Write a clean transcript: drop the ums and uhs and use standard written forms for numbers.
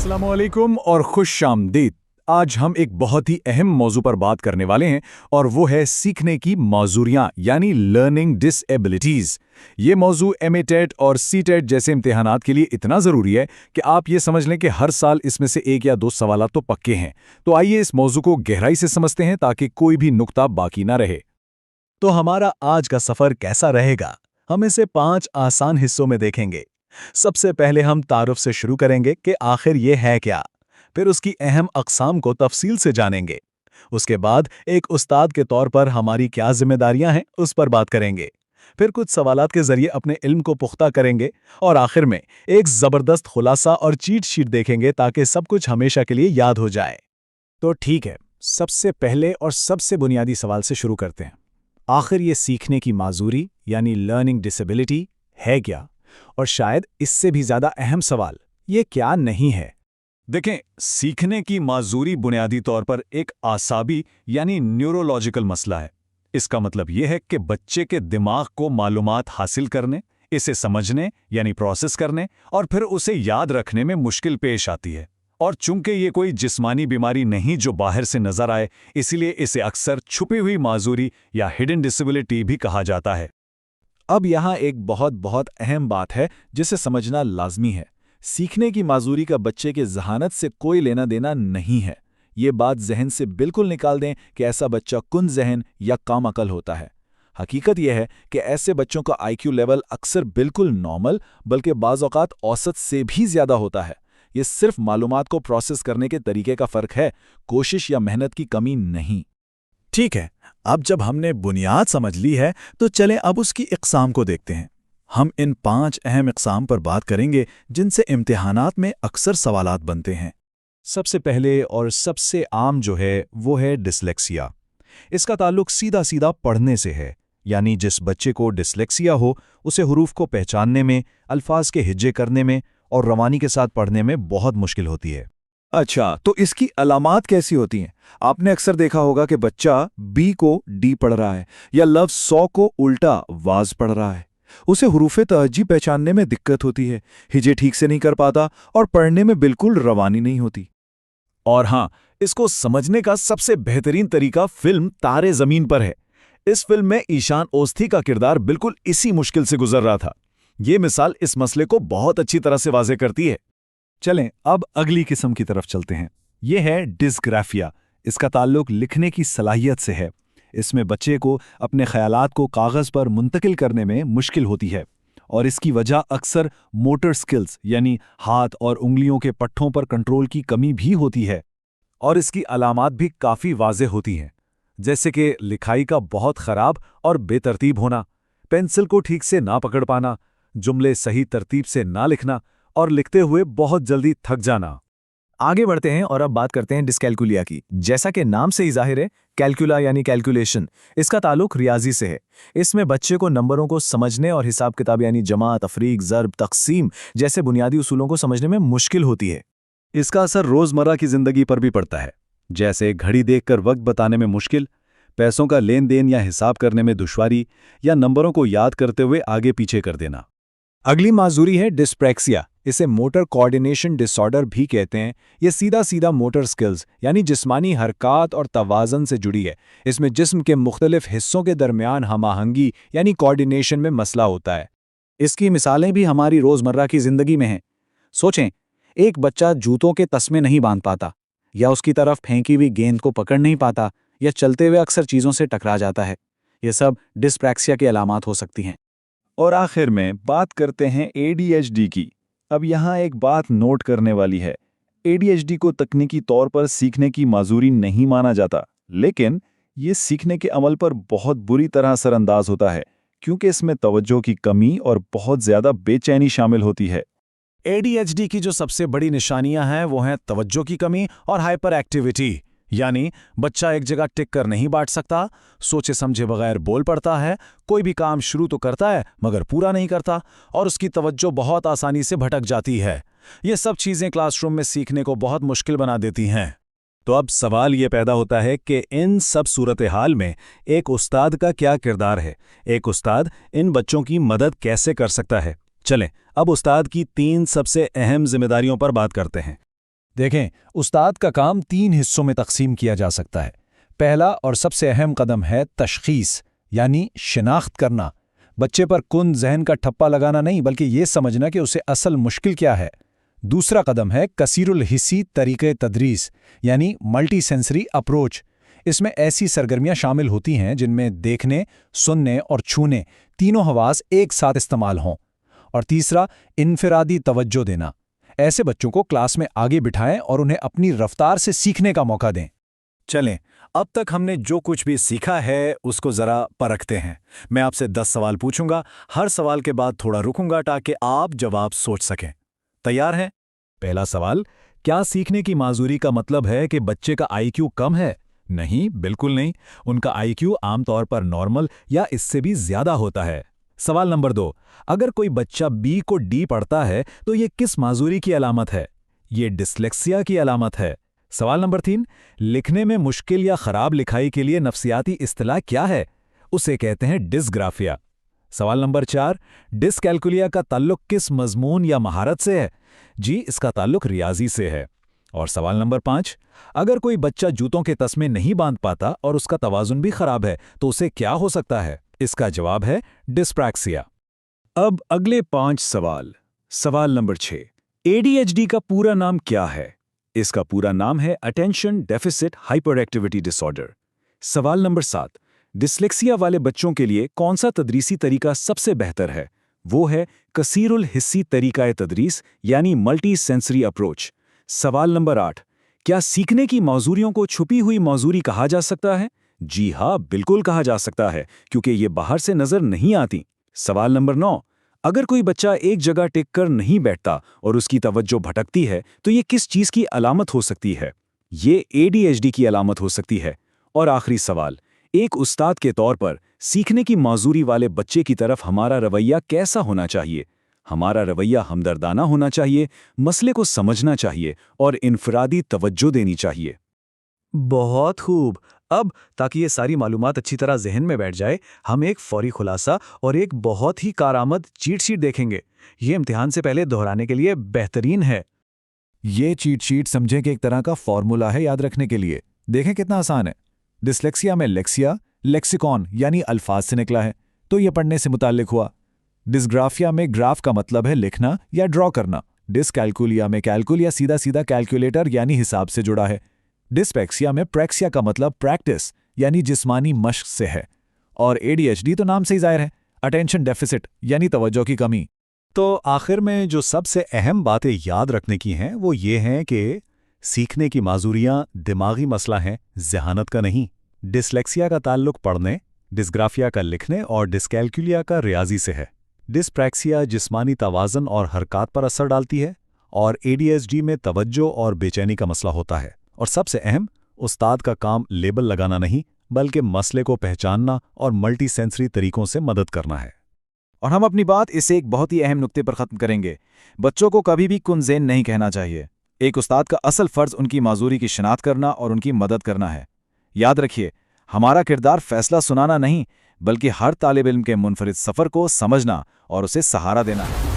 अस्सलामुअलैकुम और खुश आमदीद। आज हम एक बहुत ही अहम मौजू पर बात करने वाले हैं और वो है सीखने की माजूरियां यानी लर्निंग डिसेबिलिटीज। ये मौजू एमए-टेट और सी-टेट जैसे इम्तिहानात के लिए इतना ज़रूरी है कि आप ये समझ लें कि हर साल इसमें से एक या दो सवालात तो पक्के हैं। तो आइए इस मौजू को गहराई से समझते हैं ताकि कोई भी नुक्ता बाकी ना रहे। तो हमारा आज का सफर कैसा रहेगा? हम इसे 5 आसान हिस्सों में देखेंगे। सबसे पहले हम तारुफ से शुरू करेंगे कि आखिर ये है क्या। फिर उसकी अहम अक़साम को तफसील से जानेंगे। उसके बाद एक उस्ताद के तौर पर हमारी क्या जिम्मेदारियां हैं उस पर बात करेंगे। फिर कुछ सवालात के जरिए अपने इल्म को पुख्ता करेंगे और आखिर में एक ज़बरदस्त खुलासा और चीट शीट देखेंगे ताकि सब कुछ हमेशा के लिए याद हो जाए। तो ठीक है, सबसे पहले और सबसे बुनियादी सवाल से शुरू करते हैं। आखिर ये सीखने की माजूरी यानी लर्निंग डिसेबिलिटी है क्या? और शायद इससे भी ज़्यादा अहम सवाल, ये क्या नहीं है? देखें, सीखने की माजूरी बुनियादी तौर पर एक आसाबी यानी न्यूरोलॉजिकल मसला है। इसका मतलब यह है कि बच्चे के दिमाग को मालूमात हासिल करने, इसे समझने यानी प्रोसेस करने और फिर उसे याद रखने में मुश्किल पेश आती है। और चूंकि ये कोई जिस्मानी बीमारी नहीं जो बाहर से नजर आए, इसीलिए इसे अक्सर छुपी हुई माजूरी या हिडन डिसेबिलिटी भी कहा जाता है। अब यहाँ एक बहुत अहम बात है जिसे समझना लाजमी है। सीखने की माजूरी का बच्चे के जहानत से कोई लेना देना नहीं है। ये बात जहन से बिल्कुल निकाल दें कि ऐसा बच्चा कुन जहन या काम अकल होता है। हकीकत यह है कि ऐसे बच्चों का आईक्यू लेवल अक्सर बिल्कुल नॉर्मल बल्कि बाज़ औक़ात औसत से भी ज़्यादा होता है। ये सिर्फ मालूमात को प्रोसेस करने के तरीके का फ़र्क है, कोशिश या मेहनत की कमी नहीं। ठीक है, अब जब हमने बुनियाद समझ ली है तो चलें अब उसकी इक़साम को देखते हैं। हम इन 5 अहम इक़साम पर बात करेंगे जिनसे इम्तिहानात में अक्सर सवालात बनते हैं। सबसे पहले और सबसे आम जो है वो है डिसलेक्सिया। इसका ताल्लुक सीधा सीधा पढ़ने से है, यानी जिस बच्चे को डिसलेक्सिया हो उसे हुरूफ को पहचानने में, अल्फाज के हिज्जे करने में और रवानी के साथ पढ़ने में बहुत मुश्किल होती है। अच्छा, तो इसकी अलामात कैसी होती हैं? आपने अक्सर देखा होगा कि बच्चा बी को डी पढ़ रहा है या लफ्ज़ 100 को उल्टा वाज पढ़ रहा है। उसे हुरूफ़े तहज्जी पहचानने में दिक्कत होती है, हिजे ठीक से नहीं कर पाता और पढ़ने में बिल्कुल रवानी नहीं होती। और हाँ, इसको समझने का सबसे बेहतरीन तरीका फिल्म तारे ज़मीन पर है। इस फिल्म में ईशान ओस्थी का किरदार बिल्कुल इसी मुश्किल से गुजर रहा था। ये मिसाल इस मसले को बहुत अच्छी तरह से वाज़े करती है। चलें अब अगली किस्म की तरफ चलते हैं। यह है डिस्ग्राफिया। इसका ताल्लुक लिखने की सलाहियत से है। इसमें बच्चे को अपने ख्यालात को कागज़ पर मुंतकिल करने में मुश्किल होती है और इसकी वजह अक्सर मोटर स्किल्स यानी हाथ और उंगलियों के पट्ठों पर कंट्रोल की कमी भी होती है। और इसकी अलामात भी काफ़ी वाज़े होती हैं, जैसे कि लिखाई का बहुत ख़राब और बेतरतीब होना, पेंसिल को ठीक से ना पकड़ पाना, जुमले सही तरतीब से ना लिखना और लिखते हुए बहुत जल्दी थक जाना। आगे बढ़ते हैं और अब बात करते हैं डिस्कैल्कुलिया की। जैसा कि नाम से ही जाहिर है, कैलकुला यानी कैलकुलेशन, इसका ताल्लुक रियाजी से है। इसमें बच्चे को नंबरों को समझने और हिसाब किताब यानी जमा, तफरीक, ज़र्ब, तक़सीम जैसे बुनियादी उसूलों को समझने में मुश्किल होती है। इसका असर रोज़मर्रा की ज़िंदगी पर भी पड़ता है, जैसे घड़ी देखकर वक्त बताने में मुश्किल, पैसों का लेन देन या हिसाब करने में दुश्वारी या नंबरों को याद करते हुए आगे पीछे कर देना। अगली माजूरी है डिस्प्रैक्सिया। इसे मोटर कोऑर्डिनेशन डिसऑर्डर भी कहते हैं। ये सीधा सीधा मोटर स्किल्स यानी जिस्मानी हरकत और तवाज़न से जुड़ी है। इसमें जिस्म के मुख्तलिफ हिस्सों के दरमियान हमाहंगी यानी कोऑर्डिनेशन में मसला होता है। इसकी मिसालें भी हमारी रोज़मर्रा की ज़िंदगी में हैं। सोचें, एक बच्चा जूतों के तस्मे नहीं बांध पाता, या उसकी तरफ फेंकी हुई गेंद को पकड़ नहीं पाता, या चलते हुए अक्सर चीज़ों से टकरा जाता है। ये सब डिस्प्रैक्सिया की अलामात हो सकती हैं। और आखिर में बात करते हैं ADHD की। अब यहाँ एक बात नोट करने वाली है। ADHD को तकनीकी तौर पर सीखने की माजूरी नहीं माना जाता, लेकिन ये सीखने के अमल पर बहुत बुरी तरह असरअंदाज होता है क्योंकि इसमें तवज्जो की कमी और बहुत ज़्यादा बेचैनी शामिल होती है। ADHD की जो सबसे बड़ी निशानियां हैं वो हैं तवज्जो की कमी और हाइपर एक्टिविटी, यानी बच्चा एक जगह टिक कर नहीं बैठ सकता, सोचे समझे बगैर बोल पड़ता है, कोई भी काम शुरू तो करता है मगर पूरा नहीं करता और उसकी तवज्जो बहुत आसानी से भटक जाती है। ये सब चीज़ें क्लासरूम में सीखने को बहुत मुश्किल बना देती हैं। तो अब सवाल ये पैदा होता है कि इन सब सूरत हाल में एक उस्ताद का क्या किरदार है? एक उस्ताद इन बच्चों की मदद कैसे कर सकता है? चलें अब उस्ताद की 3 सबसे अहम जिम्मेदारियों पर बात करते हैं। دیکھیں، استاد کا کام 3 حصوں میں تقسیم کیا جا سکتا ہے۔ پہلا اور سب سے اہم قدم ہے تشخیص، یعنی شناخت کرنا۔ بچے پر کن ذہن کا ٹھپا لگانا نہیں، بلکہ یہ سمجھنا کہ اسے اصل مشکل کیا ہے۔ دوسرا قدم ہے کثیر الحسی طریقہ تدریس، یعنی ملٹی سینسری اپروچ۔ اس میں ایسی سرگرمیاں شامل ہوتی ہیں جن میں دیکھنے، سننے اور چھونے تینوں حواس ایک ساتھ استعمال ہوں۔ اور تیسرا، انفرادی توجہ دینا۔ ایسے بچوں کو کلاس میں آگے بٹھائیں اور انہیں اپنی رفتار سے سیکھنے کا موقع دیں۔ چلیں، اب تک ہم نے جو کچھ بھی سیکھا ہے اس کو ذرا پرکھتے ہیں۔ میں آپ سے 10 سوال پوچھوں گا، ہر سوال کے بعد تھوڑا رکوں گا تاکہ آپ جواب سوچ سکیں۔ تیار ہیں؟ پہلا سوال، کیا سیکھنے کی معذوری کا مطلب ہے کہ بچے کا آئی کیو کم ہے؟ نہیں، بالکل نہیں۔ ان کا آئی کیو عام طور پر نارمل یا اس سے بھی زیادہ ہوتا ہے۔ سوال نمبر 2، اگر کوئی بچہ بی کو ڈی پڑھتا ہے تو یہ کس معذوری کی علامت ہے؟ یہ ڈسلیکسیا کی علامت ہے۔ سوال نمبر 3، لکھنے میں مشکل یا خراب لکھائی کے لیے نفسیاتی اصطلاح کیا ہے؟ اسے کہتے ہیں ڈسگرافیا۔ سوال نمبر 4، ڈسکیلکولیا کا تعلق کس مضمون یا مہارت سے ہے؟ جی، اس کا تعلق ریاضی سے ہے۔ اور سوال نمبر 5، اگر کوئی بچہ جوتوں کے تسمے نہیں باندھ پاتا اور اس کا توازن بھی خراب ہے تو اسے کیا ہو سکتا ہے؟ اس کا جواب ہے ڈسپریکسیا۔ اب اگلے 5 سوال۔ سوال نمبر 6، ADHD کا پورا نام کیا ہے؟ اس کا پورا نام ہے اٹینشن ڈیفیسٹ ہائپر ایکٹیویٹی ڈس آرڈر۔ سوال نمبر 7، ڈسلیکسیا والے بچوں کے لیے کون سا تدریسی طریقہ سب سے بہتر ہے؟ وہ ہے کثیر الحسی طریقہ تدریس، یعنی ملٹی سینسری اپروچ۔ سوال نمبر 8، کیا سیکھنے کی معذوریوں کو چھپی ہوئی معذوری کہا جا سکتا ہے؟ جی ہاں، بالکل کہا جا سکتا ہے، کیونکہ یہ باہر سے نظر نہیں آتی۔ سوال نمبر 9، اگر کوئی بچہ ایک جگہ ٹک کر نہیں بیٹھتا اور اس کی توجہ بھٹکتی ہے تو یہ کس چیز کی علامت ہو سکتی ہے؟ یہ ADHD کی علامت ہو سکتی ہے۔ اور آخری سوال، ایک استاد کے طور پر سیکھنے کی معذوری والے بچے کی طرف ہمارا رویہ کیسا ہونا چاہیے؟ ہمارا رویہ ہمدردانہ ہونا چاہیے، مسئلے کو سمجھنا چاہیے اور انفرادی توجہ دینی چاہیے۔ بہت خوب۔ اب تاکہ یہ ساری معلومات اچھی طرح ذہن میں بیٹھ جائے، ہم ایک فوری خلاصہ اور ایک بہت ہی کارآمد چیٹ شیٹ دیکھیں گے۔ یہ امتحان سے پہلے دہرانے کے لیے بہترین ہے۔ یہ چیٹ شیٹ سمجھیں کہ ایک طرح کا فارمولا ہے یاد رکھنے کے لیے۔ دیکھیں کتنا آسان ہے۔ ڈسلیکسیا میں لیکسیا لیکسیکون یعنی الفاظ سے نکلا ہے، تو یہ پڑھنے سے متعلق ہوا۔ ڈسگرافیا میں گراف کا مطلب ہے لکھنا یا ڈرا کرنا۔ ڈسکیلکولیا میں کیلکولیا سیدھا سیدھا کیلکولیٹر یعنی حساب سے جڑا ہے۔ ڈسپیکسیا میں پریکسیا کا مطلب پریکٹس یعنی جسمانی مشق سے ہے۔ اور ADHD تو نام سے ہی ظاہر ہے، اٹینشن ڈیفیسٹ یعنی توجہ کی کمی۔ تو آخر میں جو سب سے اہم باتیں یاد رکھنے کی ہیں وہ یہ ہیں کہ سیکھنے کی معذوریاں دماغی مسئلہ ہیں، ذہانت کا نہیں۔ ڈسلیکسیا کا تعلق پڑھنے، ڈسگرافیا کا لکھنے اور ڈسکیلکولیا کا ریاضی سے ہے۔ ڈسپریکسیا جسمانی توازن اور حرکات پر اثر ڈالتی ہے، اور ADHD میں توجہ اور بے چینی کا مسئلہ ہوتا ہے۔ اور سب سے اہم، استاد کا کام لیبل لگانا نہیں بلکہ مسئلے کو پہچاننا اور ملٹی سینسری طریقوں سے مدد کرنا ہے۔ اور ہم اپنی بات اسے ایک بہت ہی اہم نقطے پر ختم کریں گے۔ بچوں کو کبھی بھی کن ذہن نہیں کہنا چاہیے۔ ایک استاد کا اصل فرض ان کی معذوری کی شناخت کرنا اور ان کی مدد کرنا ہے۔ یاد رکھیے، ہمارا کردار فیصلہ سنانا نہیں بلکہ ہر طالب علم کے منفرد سفر کو سمجھنا اور اسے سہارا دینا ہے۔